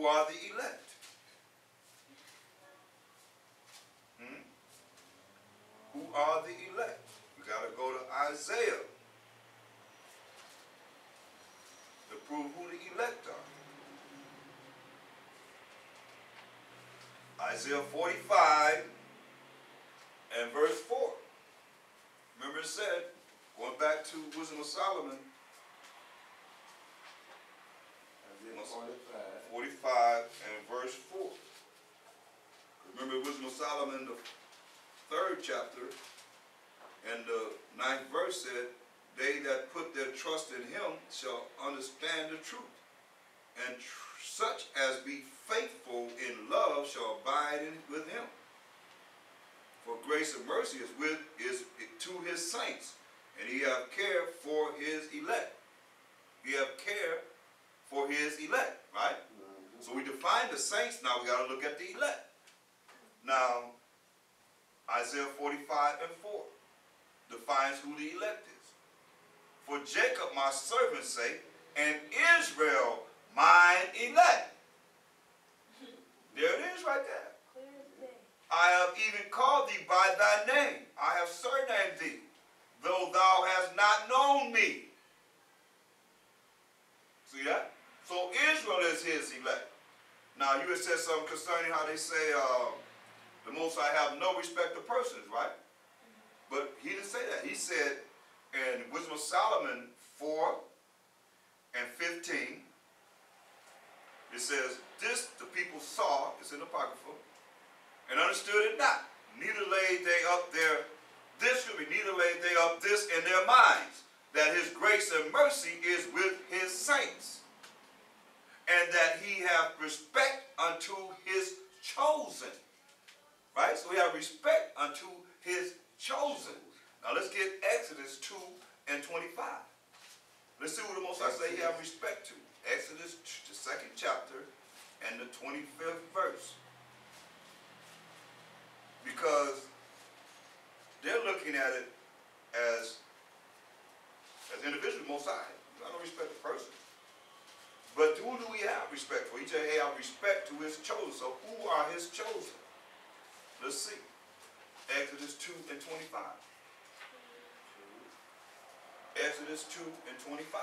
who are the elect? Who are the elect? We got to go to Isaiah to prove who the elect are. Isaiah 45 and verse 4. Remember it said, going back to Wisdom of Solomon, Isaiah 45 and verse 4. Remember Wisdom of Solomon, the 3rd chapter, and the 9th verse said, they that put their trust in him shall understand the truth, and such as be faithful in love shall abide with him. For grace and mercy is to his saints, and he have care for his elect. He have care for his elect, right? So we define the saints, now we got to look at the elect. Now, Isaiah 45 and 4 defines who the elect is. For Jacob my servant's sake, and Israel mine elect. There it is right there. I have even called thee by thy name. I have surnamed thee, though thou hast not known me. See that? So Israel is his elect. Now you had said something concerning how they say the Most High have no respect of persons, right? But he didn't say that. He said in Wisdom of Solomon 4 and 15, it says, this the people saw, it's in the Apocrypha, and understood it not. Neither laid they up this in their minds, that his grace and mercy is with his saints, and that he hath respect unto his chosen. Right? So we have respect unto his chosen. Now let's get Exodus 2 and 25. Let's see what the Most High say he have respect to. Exodus, the 2nd chapter, and the 25th verse. Because they're looking at it as individuals, Most High. I don't respect the person. But who do we have respect for? He said, hey, I have respect to his chosen. So who are his chosen? Let's see. Exodus 2 and 25. Exodus 2 and 25.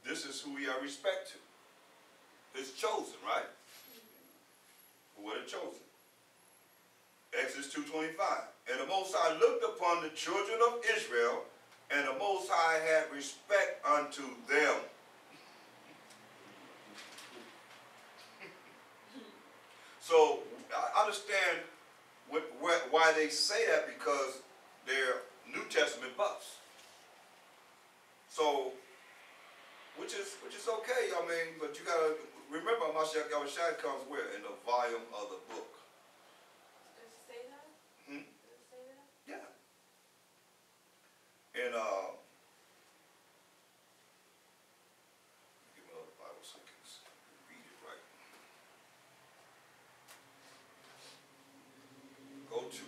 This is who we have respect to. His chosen, right? Who are the chosen? Exodus 2:25. And the Most High looked upon the children of Israel, and the Most High had respect unto them. So I understand why they say that, because they're New Testament buffs. So, which is okay. I mean, but you gotta remember, Mashiach Yahushua comes where? In the volume of the book. Does it say that? Hmm? Does it say that? Yeah. And give me another Bible so I can read it right. Go to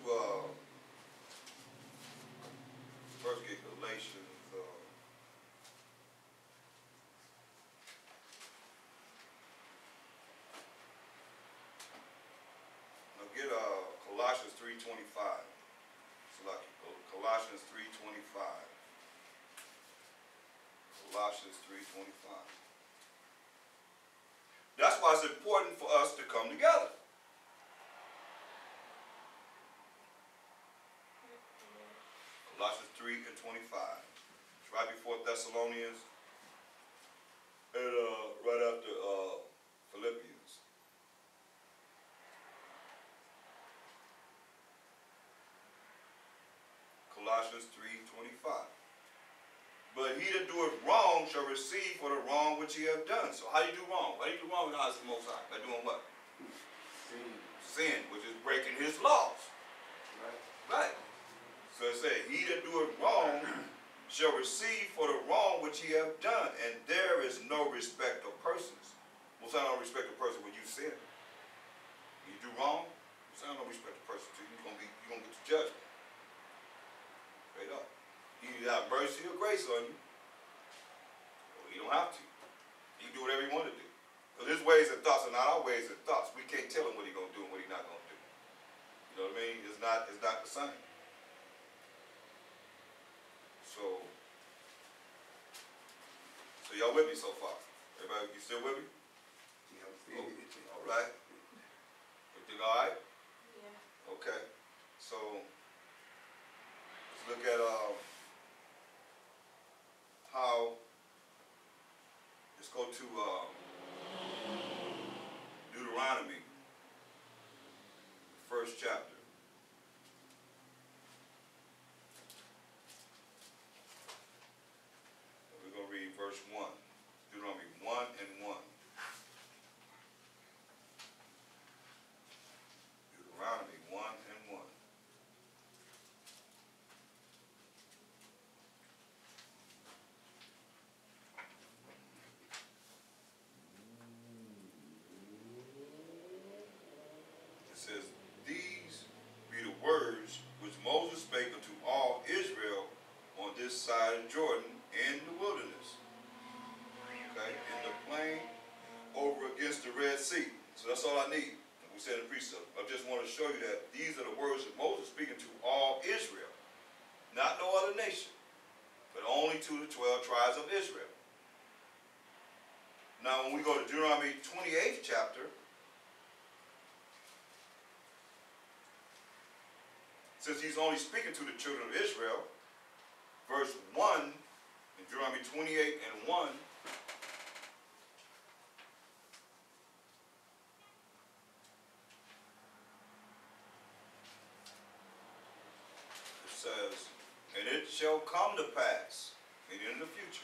first get Galatians. Get Colossians 3:25. Colossians 3:25. Colossians 3:25. That's why it's important for us to come together. Colossians 3 and 25. It's right before Thessalonians and right after Philippians. Colossians 3:25. But he that doeth wrong shall receive for the wrong which he hath done. So how do you do wrong? Why do you do wrong with the Most High? By doing what? Sin, which is breaking his laws. Right. So it says, he that doeth wrong shall receive for the wrong which he hath done. And there is no respect of persons. Most High don't respect a person when you sin. When you do wrong, Most High don't respect a person. So you're grace on you. Well, you don't have to. You can do whatever you want to do. Because his ways and thoughts are not our ways and thoughts. We can't tell him what he's going to do and what he's not going to do. You know what I mean? It's not the same. So y'all with me so far? Everybody, you still with me? Yeah. Oh, all right. Everything all right? Yeah. Okay. So let's look at how. Let's go to Deuteronomy, first chapter. We're going to read verse 1. Deuteronomy 1 and 1. Deuteronomy 1 and 1. It says, these be the words which Moses spake unto all Israel on this side of Jordan in the wilderness. Okay, in the plain over against the Red Sea. So that's all I need. We said in the precept. I just want to show you that these are the words of Moses speaking to all Israel. Not no other nation, but only to the 12 tribes of Israel. Now when we go to Deuteronomy 28th chapter, since he's only speaking to the children of Israel, verse 1 in Deuteronomy 28 and 1, it says, and it shall come to pass, meaning in the future,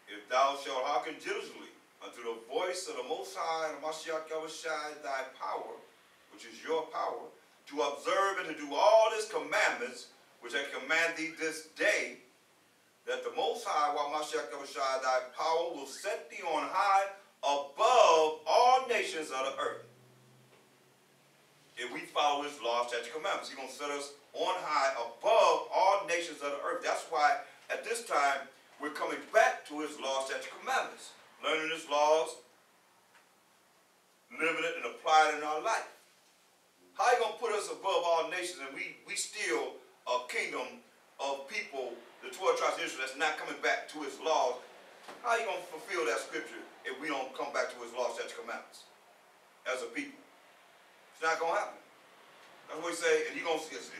if thou shalt hearken diligently unto the voice of the Most High, and Mashiach Yahushai, thy power, which is your power, to observe and to do all his commandments, which I command thee this day, that the Most High, while Mashiach Yahushai, thy power will set thee on high above all nations of the earth. If we follow his laws, statutes, commandments, he's going to set us on high above all nations of the earth. That's why at this time we're coming back to his laws, statutes, commandments, learning his laws, living it and applying it in our life. How are you going to put us above all nations and we still a kingdom of people, the 12 tribes of Israel, that's not coming back to his laws? How are you going to fulfill that scripture if we don't come back to his laws, statutes, commandments as a people? It's not going to happen. That's what he say, and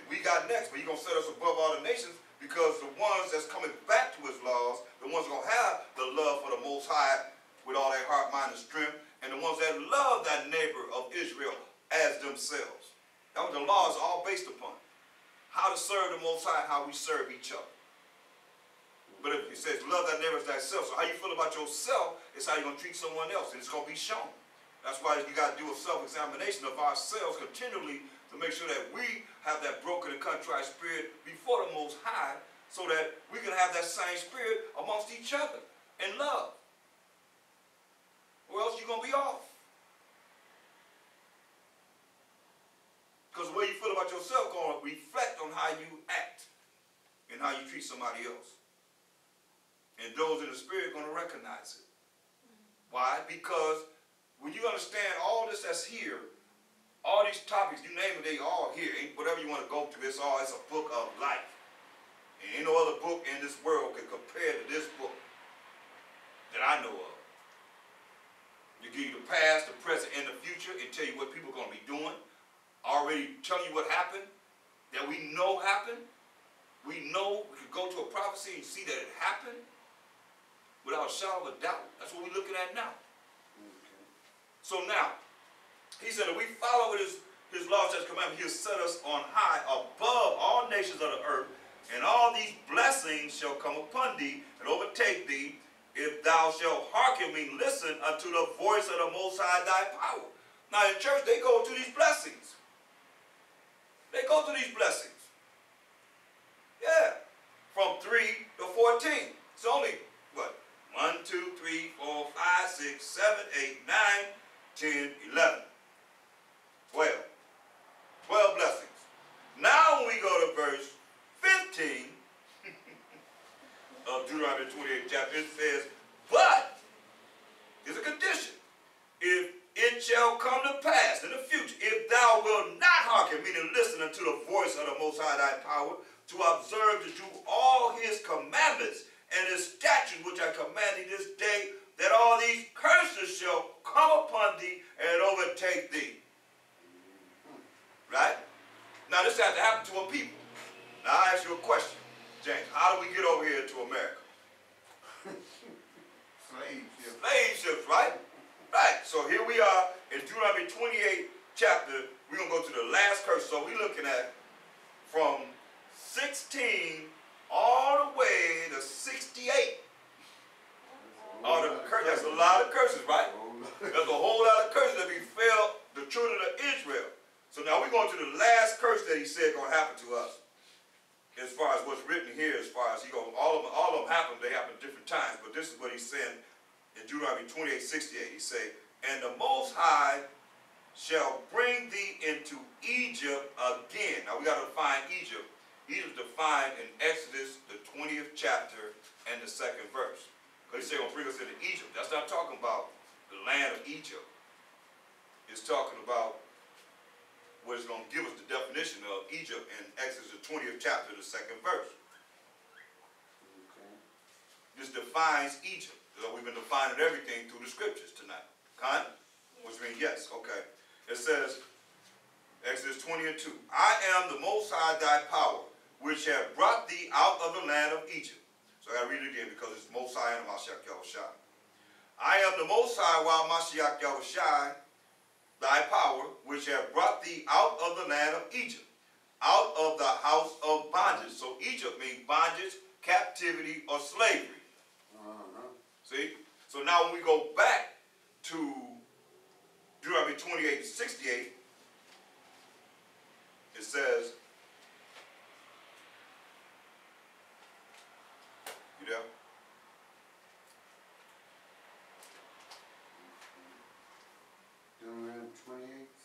we got next, but he's going to set us above all the nations because the ones that's coming back to his laws, the ones that are going to have the love for the Most High with all their heart, mind, and strength, and the ones that love that neighbor of Israel as themselves. That's what the law is all based upon. How to serve the Most High, how we serve each other. But if it says love thy neighbor as thyself, so how you feel about yourself is how you're going to treat someone else, and it's going to be shown. That's why you got to do a self-examination of ourselves continually to make sure that we have that broken and contrite spirit before the Most High so that we can have that same spirit amongst each other in love. Or else you're going to be off. Because the way you feel about yourself is going to reflect on how you act and how you treat somebody else. And those in the spirit are going to recognize it. Why? Because when you understand all this that's here, all these topics, you name it, they all here. Whatever you want to go to, it's a book of life. And ain't no other book in this world can compare to this book that I know of. It give you the past, the present, and the future. It tell you what people are going to be doing. Already telling you what happened, that we know happened. We know, we could go to a prophecy and see that it happened without a shadow of a doubt. That's what we're looking at now. So now, he said if we follow his laws, statutes, commandments, he'll set us on high above all nations of the earth, and all these blessings shall come upon thee and overtake thee, if thou shalt hearken, mean listen unto the voice of the Most High thy power. Now in church, they go to these blessings. They go to these blessings. Yeah. From 3 to 14. It's only, what? 1, 2, 3, 4, 5, 6, 7, 8, 9, 10, 11. 12. 12 blessings. Now when we go to verse 15, 28th chapter, it says, but, there's a condition. If it shall come to pass in the future, if thou wilt not hearken, meaning listen unto the voice of the Most High thy power, to observe to do all his commandments and his statutes which I command thee this day, that all these curses shall come upon thee and overtake thee. Right? Now this has to happen to a people. Now I ask you a question, James. How do we get over here to America? Slave ship. Slave ships, right? Right. So here we are in Deuteronomy 28 chapter. We're going to go to the last curse. So we're looking at from 16 all the way to 68. All the that's a lot of curses, right? There's a whole lot of curses that befell the children of Israel. So now we're going to the last curse that he said going to happen to us. As far as what's written here, as far as all of them happen, they happen at different times. But this is what he's saying in Deuteronomy 28:68. He say, and the Most High shall bring thee into Egypt again. Now we got to define Egypt. Egypt defined in Exodus, the 20th chapter and the 2nd verse. Because he said, he'll bring us into Egypt. That's not talking about the land of Egypt. It's talking about what is going to give us the definition of Egypt in Exodus, the 20th chapter, the 2nd verse. Okay. This defines Egypt. So we've been defining everything through the scriptures tonight. Con? Which means yes. Okay. It says, Exodus 20:2, I am the Most High thy power, which have brought thee out of the land of Egypt. So I got to read it again because it's Most High and Mashiach Yahushai. I am the Most High, while Mashiach Yahushai, thy power, which have brought thee out of the land of Egypt, out of the house of bondage. So Egypt means bondage, captivity, or slavery. See? So now when we go back to Deuteronomy 28:68, it says, you there? Deuteronomy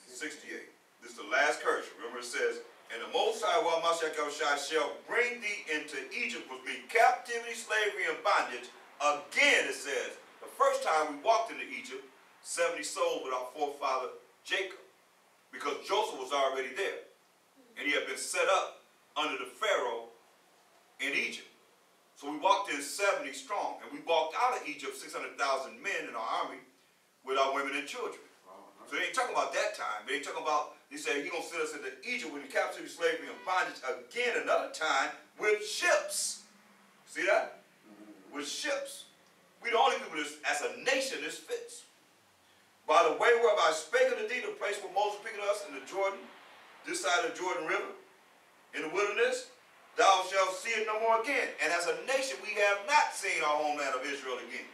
68. This is the last curse. Remember it says, and the Most High, while Mashiach Yahushai, shall bring thee into Egypt, which means captivity, slavery, and bondage. Again, it says, the first time we walked into Egypt, 70 souls with our forefather Jacob, because Joseph was already there. And he had been set up under the Pharaoh in Egypt. So we walked in 70 strong. And we walked out of Egypt, 600,000 men in our army, with our women and children. So they ain't talking about that time. They ain't talking about, he said he's going to send us into Egypt with the captivity, slavery, and bondage again another time with ships. See that? With ships. We the only people that's, as a nation, this fits. By the way whereof I spake unto thee, the place where Moses picked us in the Jordan, this side of the Jordan River, in the wilderness, thou shalt see it no more again. And as a nation, we have not seen our homeland of Israel again.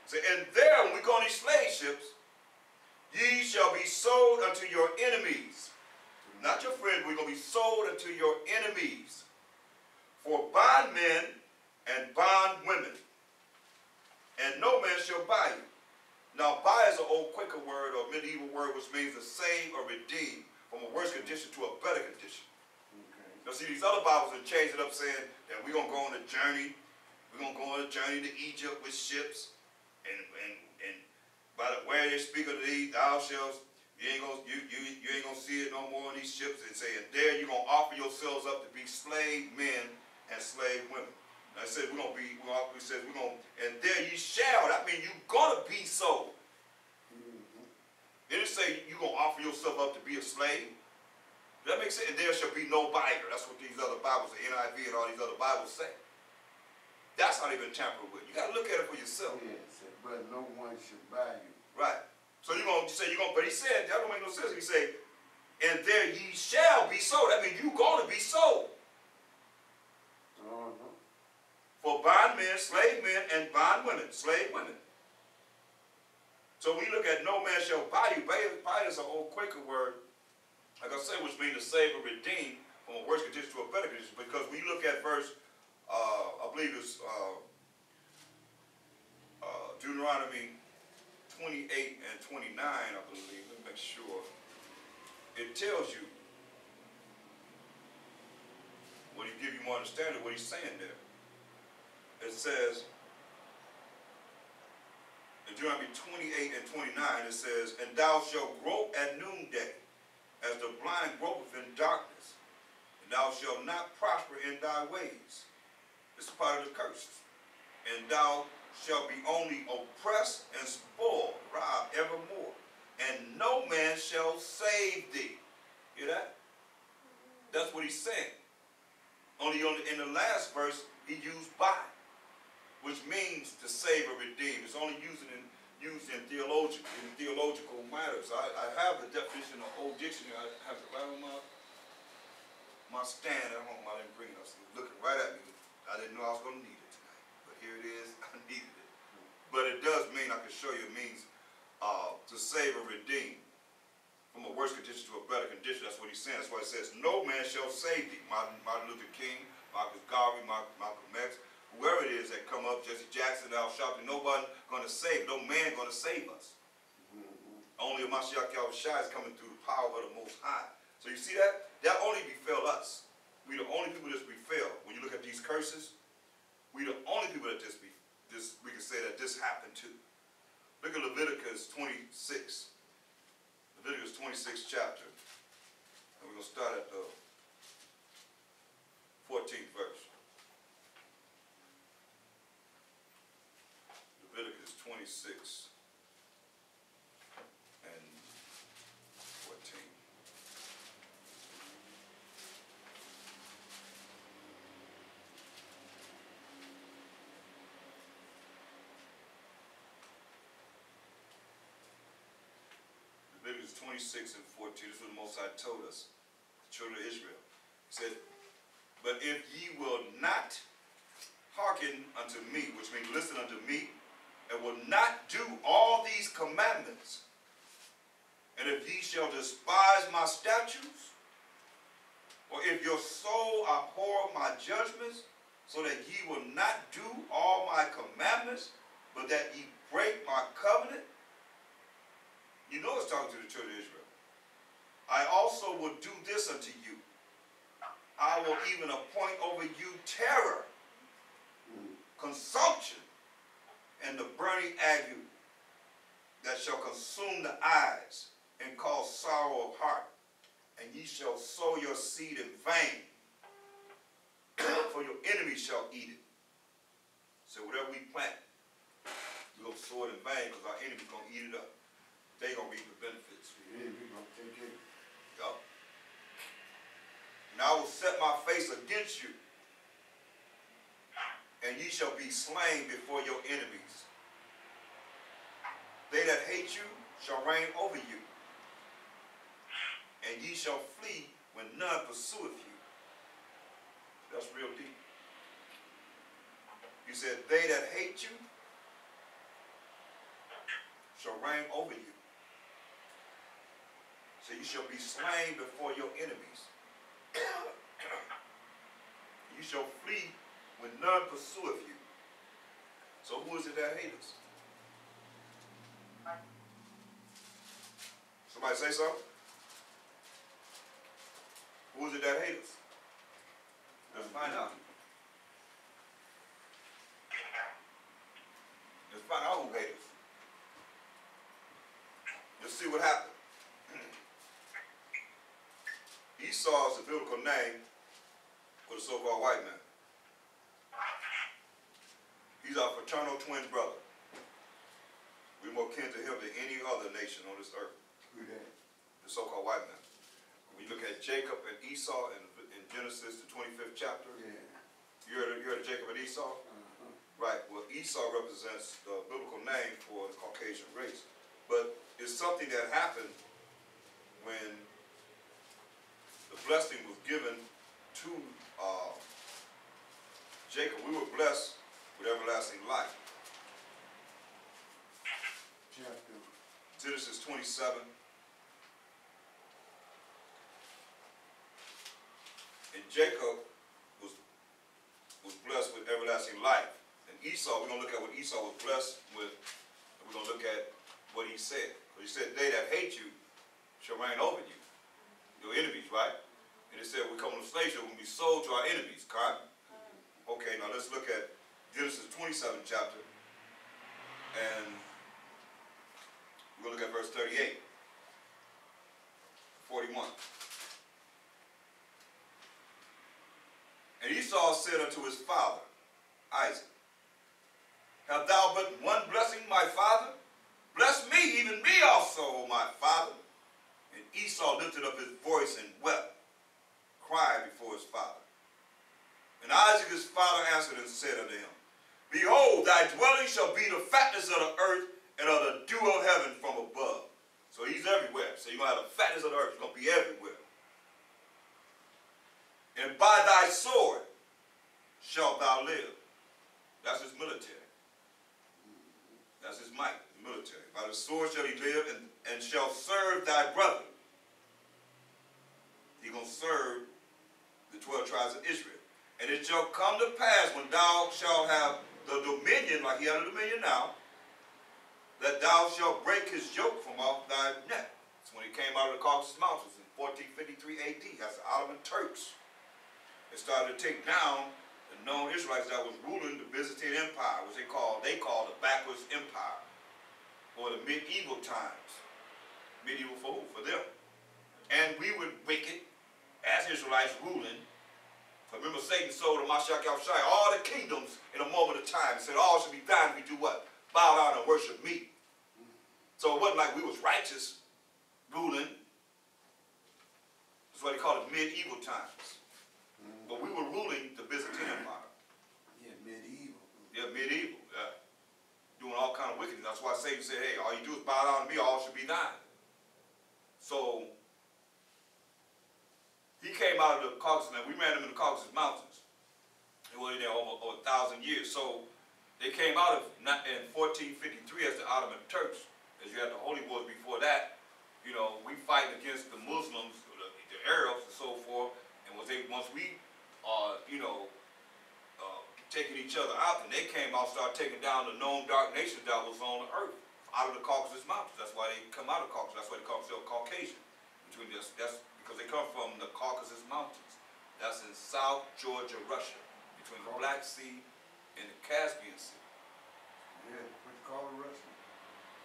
So, and there, when we go on these slave ships, ye shall be sold unto your enemies. Not your friends, we're going to be sold unto your enemies. For bondmen and bondwomen. And no man shall buy you. Now, buy is an old Quaker word or medieval word which means to save or redeem from a worse condition to a better condition. Okay. Now, see, these other Bibles have changed it up saying that we're going to go on a journey. We're going to go on a journey to Egypt with ships. And by the way they speak of thee, thou shalt, you ain't gonna see it no more on these ships. And say, and there you're gonna offer yourselves up to be slave men and slave women. And I said we're gonna be, we said we're gonna, and there ye shall. That means you're gonna be sold. It didn't say you're gonna offer yourself up to be a slave. Does that make sense? And there shall be no buyer. That's what these other Bibles, the NIV and all these other Bibles say. That's how they've been tampered with. You gotta look at it for yourself. Yes, but no one should buy you. Right. So you're going to say, but he said, that don't make no sense. He said, and there ye shall be sold. That means you're going to be sold. For bondmen, slave men, and bondwomen, slave women. So we look at no man shall buy you. Buy is an old Quaker word, like I said, which means to save or redeem from a worse condition to a better condition. Because we look at verse, I believe it's Deuteronomy 28 and 29, I believe. Let me make sure. It tells you what he give you more understanding of what he's saying there. It says, Deuteronomy 28 and 29, it says, and thou shalt grope at noonday, as the blind gropeth in darkness, and thou shalt not prosper in thy ways. This is part of the curses. And thou shalt be only oppressed and spoiled, robbed evermore, and no man shall save thee. Hear that? That's what he's saying. Only in the last verse, he used by, which means to save or redeem. It's only used in theological matters. I have the definition of Old Dictionary. I have it right on my stand at home. I didn't bring it up. So looking right at me. I didn't know I was going to need it tonight. But here it is. I needed it. But it does mean, I can show you, it means to save or redeem. From a worse condition to a better condition. That's what he's saying. That's why it says, no man shall save thee. Martin Luther King, Marcus Garvey, Malcolm X, whoever it is that come up, Jesse Jackson, Al Sharpton, nobody going to save. No man going to save us. Only a Mashiach Yahushua is coming through the power of the Most High. So you see that? That only befell us. We the only people that befell. When you look at these curses, we the only people that we can say that this happened to. Look at Leviticus 26. Leviticus 26 chapter. And we're going to start at the 14th verse. Leviticus 26 and 14. Leviticus 26 and 14, this is what the Most High told us, the children of Israel. He said, but if ye will not hearken unto me, which means listen unto me, and will not do all these commandments, and if ye shall despise my statutes, or if your soul abhor my judgments, so that ye will not do all my commandments, but that ye break my covenant, you know it's talking to the children of Israel. I also will do this unto you. I will even appoint over you terror, consumption, and the burning ague that shall consume the eyes and cause sorrow of heart. And ye shall sow your seed in vain, for your enemies shall eat it. So whatever we plant, we're going to sow it in vain because our enemies going to eat it up. They're going to reap the benefits. Yeah, we're going to take it. Yup. And I will set my face against you, and ye shall be slain before your enemies. They that hate you shall reign over you, and ye shall flee when none pursueth you. That's real deep. You said, they that hate you shall reign over you. So you shall be slain before your enemies. You shall flee when none pursueth you. So who is it that hates us? Somebody say something? Who is it that hates us? Let's find out. Let's find out who hates us. Let's see what happened. Esau is a biblical name for the so-called white man. He's our fraternal twin brother. We're more kin to him than any other nation on this earth. Who that? The so-called white man. When you look at Jacob and Esau in Genesis, the 25th chapter, Yeah. you heard of Jacob and Esau? Right. Well, Esau represents the biblical name for the Caucasian race. But it's something that happened when the blessing was given to Jacob. We were blessed with everlasting life. Chapter. Genesis 27. And Jacob was blessed with everlasting life. And Esau, we're going to look at what Esau was blessed with, and we're going to look at what he said. Because he said, they that hate you shall reign over you. Your enemies, right? And it said, we come on the slave ship when we sold to our enemies, correct? Okay, now let's look at Genesis 27 chapter. And We're going to look at verse 38. 41. And Esau said unto his father, Isaac, Have thou but one blessing, my father? Bless me, even me also, O my father. And Esau lifted up his voice and wept, cried before his father. And Isaac his father answered and said unto him, Behold, thy dwelling shall be the fatness of the earth and of the dew of heaven from above. So he's everywhere. So you're going to have the fatness of the earth. It's going to be everywhere. And by thy sword shalt thou live. That's his military. That's his might, the military. By the sword shall he live and shall serve thy brother. He's going to serve the 12 tribes of Israel. And it shall come to pass when thou shalt have the dominion, like he has a dominion now, that thou shalt break his yoke from off thy neck. That's when he came out of the Caucasus Mountains in 1453 AD. That's the Ottoman Turks. They started to take down the known Israelites that was ruling the Byzantine Empire, which they called the backwards empire, or the medieval times. Medieval for who? For them. And we were wicked as Israelites ruling. Remember, Satan sold to Mashach Yahushai all the kingdoms in a moment of time. He said, all should be thine if we do what? Bow down and worship me. So it wasn't like we was righteous ruling. That's what they call it, medieval times. But we were ruling the Byzantine Empire. Yeah, medieval. Yeah, medieval, yeah. Doing all kind of wickedness. That's why Satan said, hey, all you do is bow down to me, all should be thine. So he came out of the Caucasus, and we ran him in the Caucasus Mountains. He was in there over 1,000 years. So they came out of in 1453 as the Ottoman Turks. As you had the Holy Wars before that, you know, we fight against the Muslims, the Arabs, and so forth. And once we, taking each other out, and they came out, started taking down the known dark nations that was on the earth out of the Caucasus Mountains. That's why they come out of Caucasus. That's why they call themselves Caucasian. That's because they come from the Caucasus Mountains. That's in South Georgia, Russia, between the Black Sea and the Caspian Sea. Yeah, what you call it, Russia?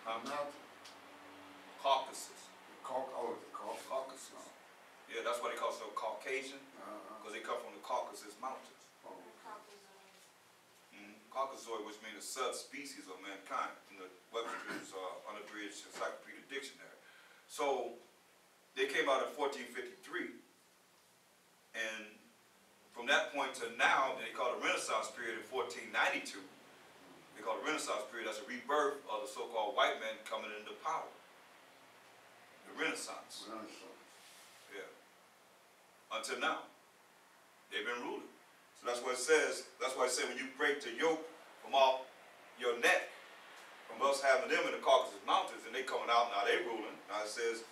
Mountain. Caucasus. The Caucasus. Caucasus. Yeah, that's why they call themselves Caucasian, because they come from the Caucasus Mountains. Caucasoid, which means a subspecies of mankind in the Webster's Unabridged Encyclopedia Dictionary. So they came out in 1453, and from that point to now, they call it the Renaissance period in 1492. They call it the Renaissance period. That's a rebirth of the so-called white man coming into power. The Renaissance. Yeah. Until now, they've been ruling. So that's what it says. That's why it said when you break the yoke from off your neck, from us having them in the Caucasus Mountains, and they coming out, now they ruling. Now it says,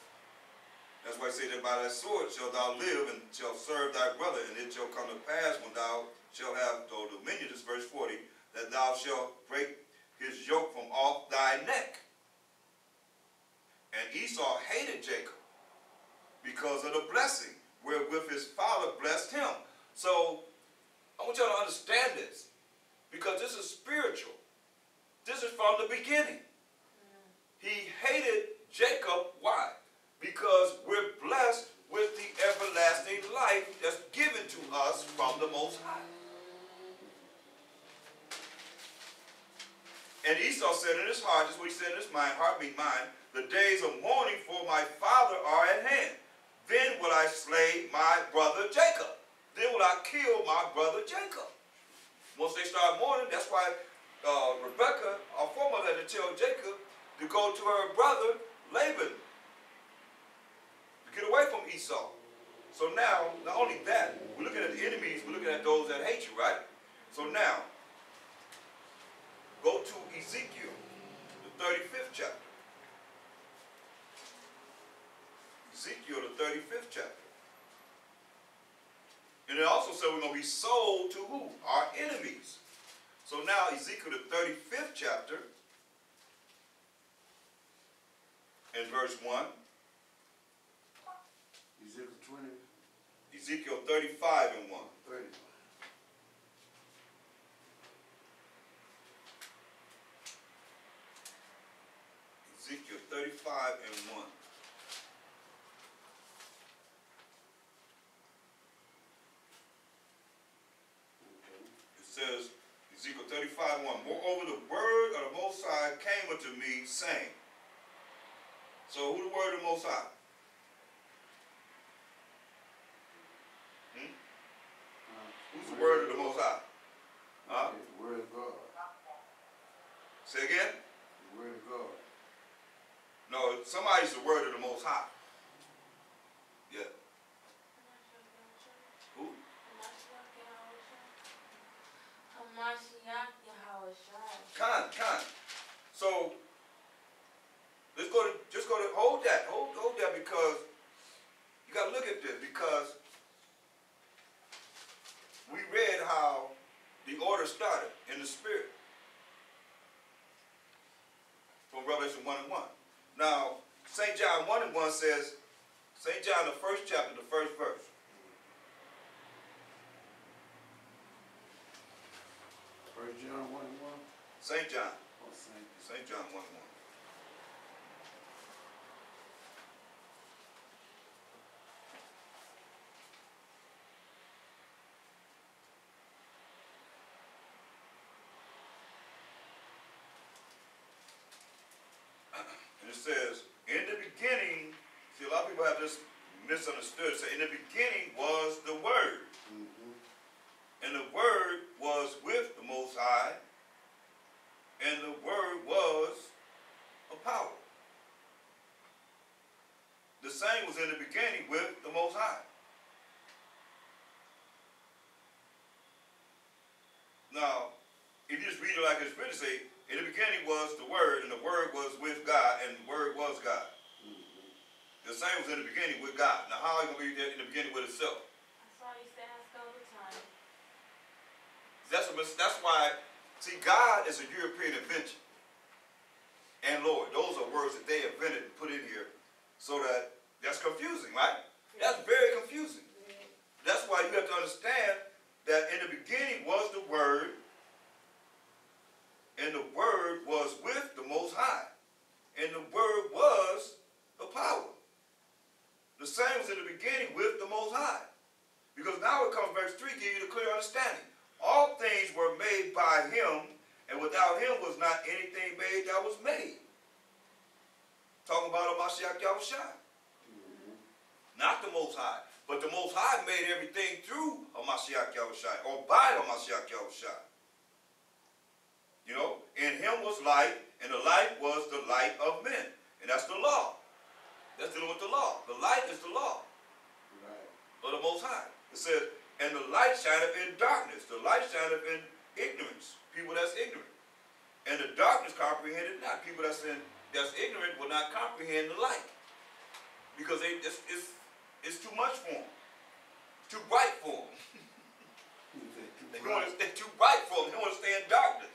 that's why it says that by that sword shalt thou live and shall serve thy brother, and it shall come to pass when thou shalt have the dominion, this verse 40, that thou shalt break his yoke from off thy neck. And Esau hated Jacob because of the blessing wherewith his father blessed him. So I want y'all to understand this, because this is spiritual. This is from the beginning. He hated Jacob. Why? Because we're blessed with the everlasting life that's given to us from the Most High. And Esau said in his heart, this is what he said in his mind, heart being mine, the days of mourning for my father are at hand. Then will I slay my brother Jacob. Then will I kill my brother Jacob. Once they start mourning, that's why Rebekah, our foremother, had to tell Jacob to go to her brother Laban to get away from Esau. So now, not only that, we're looking at the enemies, we're looking at those that hate you, right? So now, go to Ezekiel, the 35th chapter. Ezekiel, the 35th chapter. And it also said we're going to be sold to who? Our enemies. So now Ezekiel the 35th chapter and verse 1. Ezekiel 20. Ezekiel 35 and 1. 30. Ezekiel 35 saying. So who the word of the Most High? Who's the word of the Most High? Huh? It's the word of God. Say again? The word of God. No, somebody's the word of the Most High. Yeah. Who? Khan. So let's go to hold that because you gotta look at this because we read how the order started in the spirit from Revelation 1:1. Now, St. John 1:1 says, St. John the first chapter, the first verse. First John 1:1. St. John. Oh, St. John 1:1. And it says, in the beginning, see, a lot of people have this misunderstood. Say, in the beginning was the Word. And the Word was with the Most High. And the Word was a power. The same was in the beginning with the Most High. Now, if you just read it like it's written, say, in the beginning was the Word, and the Word was with God, and the Word was God. The same was in the beginning with God. Now, how are you going to be in the beginning with itself? That's why I used to ask all the time. That's why, see, God is a European invention. And Lord, those are words that they invented and put in here so that's confusing, right? That's very confusing. That's why you have to understand that in the beginning was the Word, and the Word was with the Most High, and the Word was the power. The same was in the beginning with the Most High. Because now it comes, verse 3, give you the clear understanding. All things were made by Him, and without Him was not anything made that was made. Talking about Mashiach Yahushua. Not the Most High. But the Most High made everything through Mashiach Yahushua, or by Mashiach Yahushua. You know, in Him was light, and the light was the light of men. And that's the law. That's dealing with the law. The light is the law. Right. Of the Most High. It says, and the light shineth in darkness. The light shineth in ignorance. People that's ignorant. And the darkness comprehended not. People that's ignorant will not comprehend the light. Because it's too much for them. It's too bright for them. They're too bright for them. They want to stay in darkness.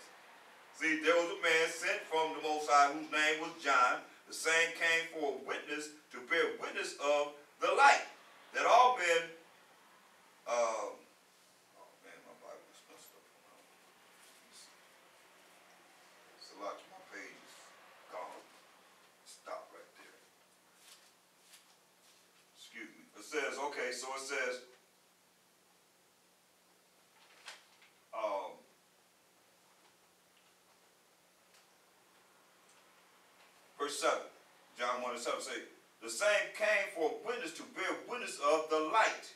See, there was a man sent from the Most High whose name was John. The same came for a witness to bear witness of the light, that all men, oh man, my Bible is messed up. It's a lot. My page is gone. Stop right there. Excuse me. It says, okay, so it says, verse 7, John 1:7 say, the same came for a witness to bear witness of the light,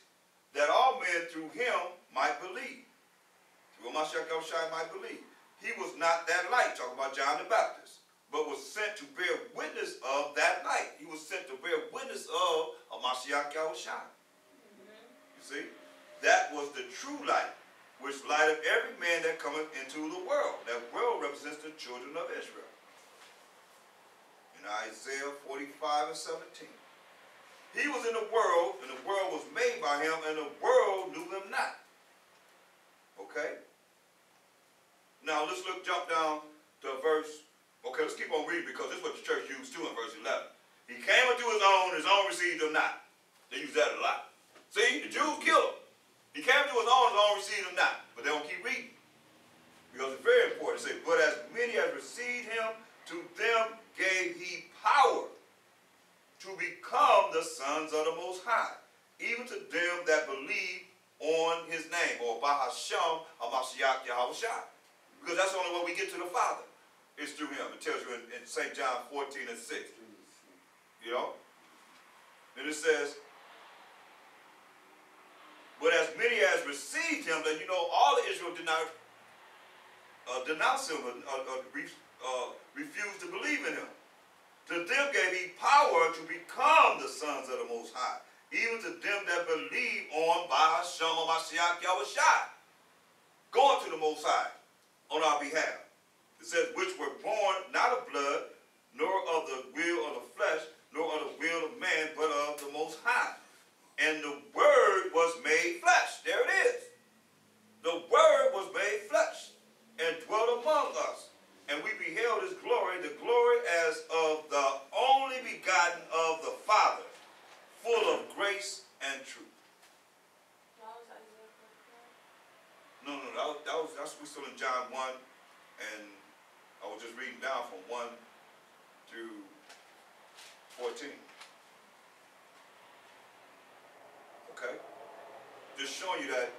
that all men through Him might believe. Through Mashiach Yahushua might believe. He was not that light, talking about John the Baptist, but was sent to bear witness of that light. He was sent to bear witness of Mashiach Yahushua. You see? That was the true light, which lighteth every man that cometh into the world. That world represents the children of Israel. In Isaiah 45:17. He was in the world, and the world was made by Him, and the world knew Him not. Okay? Now let's jump down to verse, okay, let's keep on reading because this is what the church used too in verse 11. He came unto His own received Him not. They use that a lot. See, the Jews killed Him. He came to His own received Him not. But they don't keep reading. Because it's very important to say, but as many as received Him, to them gave He power to become the sons of the Most High, even to them that believe on His name, or Bahasham Hamashiach Yahushua. Because that's the only way we get to the Father. It's through him. It tells you in St. John 14 and 6. You know? Then it says, but as many as received him, then you know all of Israel did not denounce him or refuse to believe in him. To them gave he power to become the sons of the Most High, even to them that believe on by Hashem or Mashiach Yahushua, going to the Most High on our behalf. It says, which were born not of blood, nor of the will of the flesh, nor of the will of man, but of the Most High. And the Word was made flesh. There it is. The Word was made flesh and dwelt among us. And we beheld his glory, the glory as of the only begotten of the Father, full of grace and truth. No, that's we still in John 1, and I was just reading down from 1 through 14. Okay? Just showing you that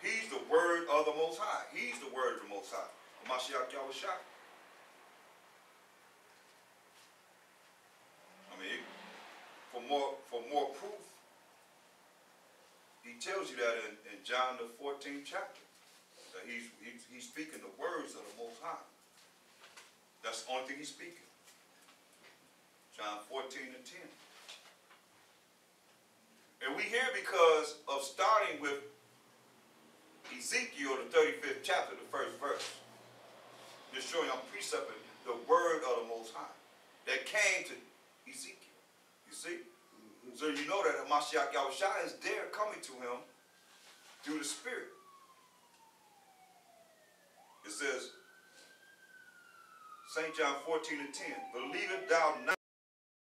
he's the Word of the Most High. He's the Word of the Most High. Mashiach Yahushua. I mean, for more proof, he tells you that in John the 14th chapter, that he's speaking the words of the Most High. That's the only thing he's speaking. John 14 and 10. And we hear because of starting with Ezekiel, the 35th chapter, the first verse. Just showing I'm precepting the word of the Most High that came to Ezekiel. You see? So you know that Mashiach Yahushua is there coming to him through the Spirit. It says, St. John 14 and 10, believest thou not